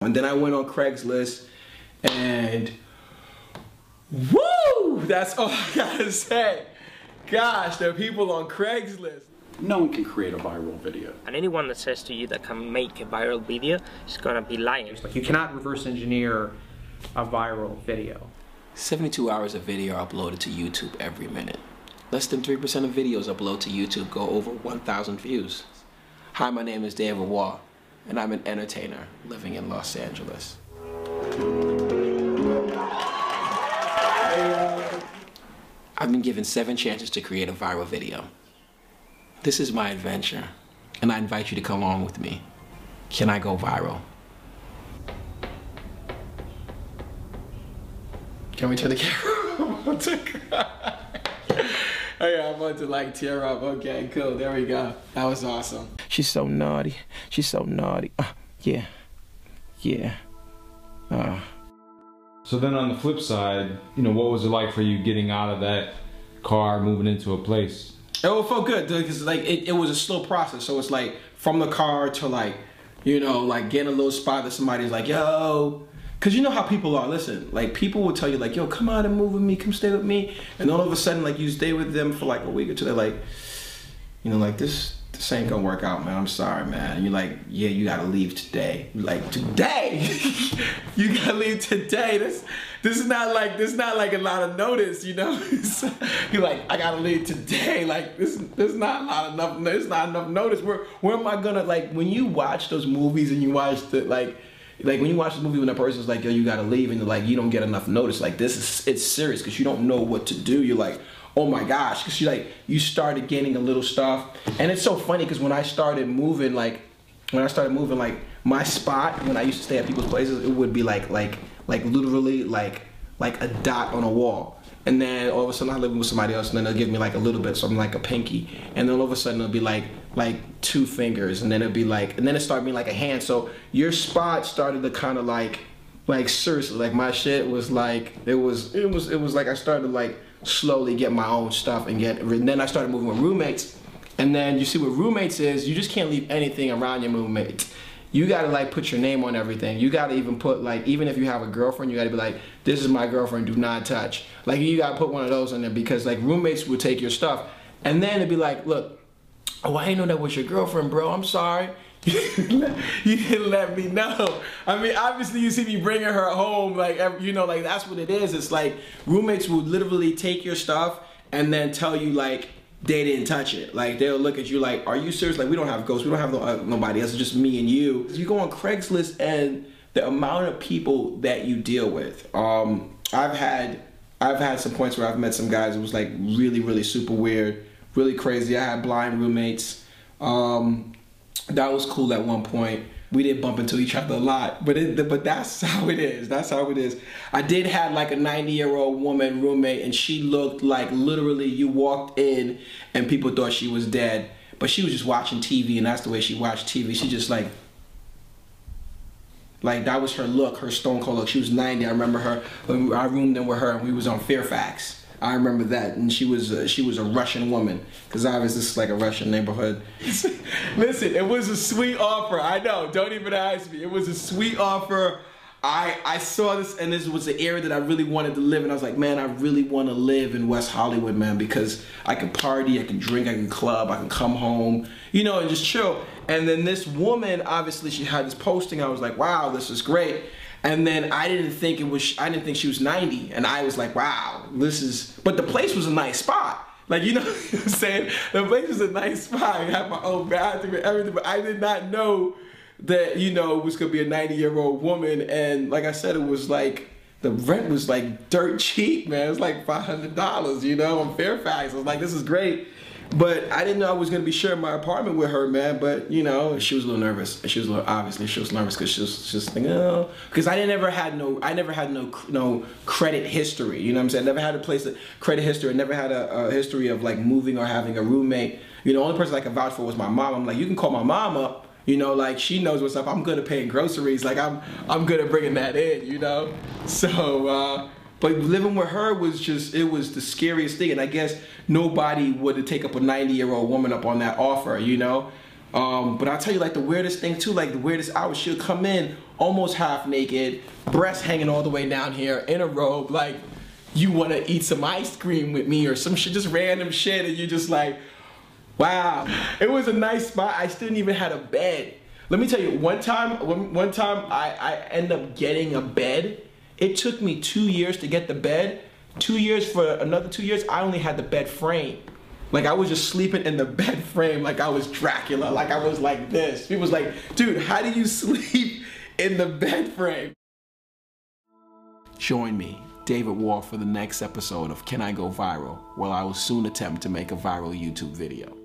And then I went on Craigslist and woo! That's all I gotta say. Gosh, there are people on Craigslist. No one can create a viral video. And anyone that says to you that can make a viral video is gonna be lying. Like, you cannot reverse engineer a viral video. 72 hours of video are uploaded to YouTube every minute. Less than 3% of videos uploaded to YouTube go over 1,000 views. Hi, my name is David Waugh, and I'm an entertainer living in Los Angeles. I've been given 7 chances to create a viral video. This is my adventure, and I invite you to come along with me. Can I go viral? Can we turn the camera? Oh yeah, I'm about to like tear up. Okay, cool. There we go. That was awesome. She's so naughty. She's so naughty. Yeah. Yeah. So then on the flip side, you know, what was it like for you getting out of that car, moving into a place? It felt good because like it was a slow process. So it's like from the car to like, you know, like getting a little spot that somebody's like, yo. Cause you know how people are, listen, like people will tell you like, yo, come out and move with me, come stay with me. And all of a sudden, like you stay with them for like a week or two, they're like, you know, like this ain't gonna work out, man, I'm sorry, man. And you're like, yeah, you gotta leave today. You're like, today? You gotta leave today. This is not like a lot of notice, you know? You're like, I gotta leave today. Like there's not enough notice. Where am I gonna, like when you watch those movies and you watch the like when you watch the movie when a person's like, yo, you gotta leave, and like you don't get enough notice, like it's serious because you don't know what to do. You're like, oh my gosh, because you started getting a little stuff. And it's so funny because when I started moving, like my spot when I used to stay at people's places, it would be like literally like a dot on a wall. And then all of a sudden I live with somebody else, and then they'll give me like a little bit, something like a pinky. And then all of a sudden it'll be like 2 fingers, and then it'll be like, and then it started being like a hand. So your spot started to kind of like seriously, like my shit was like, it was like I started to like slowly get my own stuff and then I started moving with roommates. And then you see what roommates is, you just can't leave anything around your roommates. You gotta like put your name on everything. You gotta even put like, even if you have a girlfriend, you gotta be like, this is my girlfriend, do not touch. Like you gotta put one of those on there because like roommates will take your stuff. And then it'd be like, look, oh, I didn't know that was your girlfriend, bro, I'm sorry. You didn't let me know. I mean, obviously you see me bringing her home, like, you know, like that's what it is. It's like roommates will literally take your stuff and then tell you like, they didn't touch it. Like they'll look at you like, are you serious? Like we don't have ghosts, we don't have nobody else, it's just me and you. You go on Craigslist and the amount of people that you deal with. I've had some points where I've met some guys, it was like really super weird, really crazy. I had blind roommates. That was cool at one point. We did bump into each other a lot, but that's how it is. That's how it is. I did have like a 90-year-old woman roommate, and she looked like literally you walked in and people thought she was dead, but she was just watching TV, and that's the way she watched TV. She just like that was her look, her stone cold look. She was 90. I remember her. I roomed in with her, and we was on Fairfax. I remember that, and she was a Russian woman, because obviously this is like a Russian neighborhood. Listen, it was a sweet offer. I know, don't even ask me. It was a sweet offer. I saw this, and this was the area that I really wanted to live in. I was like, man, I really want to live in West Hollywood, man, because I can party, I can drink, I can club, I can come home, you know, and just chill. And then this woman, obviously she had this posting. I was like, wow, this is great. And then I didn't think she was 90. And I was like, wow, but the place was a nice spot. Like, you know what I'm saying? The place was a nice spot. I had my own bathroom and everything, but I did not know that, you know, it was gonna be a 90-year-old woman. And like I said, it was like, the rent was like dirt cheap, man. It was like $500, you know, on Fairfax. I was like, this is great. But I didn't know I was gonna be sharing my apartment with her, man. But you know, she was a little nervous. She was obviously nervous because she was just thinking, oh, because I never had no credit history. You know what I'm saying? I never had a place of credit history. I never had a history of like moving or having a roommate. You know, the only person I could vouch for was my mom. I'm like, you can call my mom up. You know, like she knows what's up. I'm good at paying groceries. Like I'm good at bringing that in. You know, so. But living with her was just, it was the scariest thing. And I guess nobody would take up a 90-year-old woman up on that offer, you know? But I'll tell you, like, the weirdest thing too, like the weirdest hour, she'll come in almost half naked, breasts hanging all the way down here, in a robe, like, you want to eat some ice cream with me or some shit, just random shit, and you're just like, wow. It was a nice spot. I still didn't even had a bed. Let me tell you, one time I ended up getting a bed. It took me 2 years to get the bed. 2 years, for another 2 years, I only had the bed frame. Like, I was just sleeping in the bed frame like I was Dracula, like I was like this. People was like, dude, how do you sleep in the bed frame? Join me, David Waugh, for the next episode of Can I Go Viral, where I will soon attempt to make a viral YouTube video.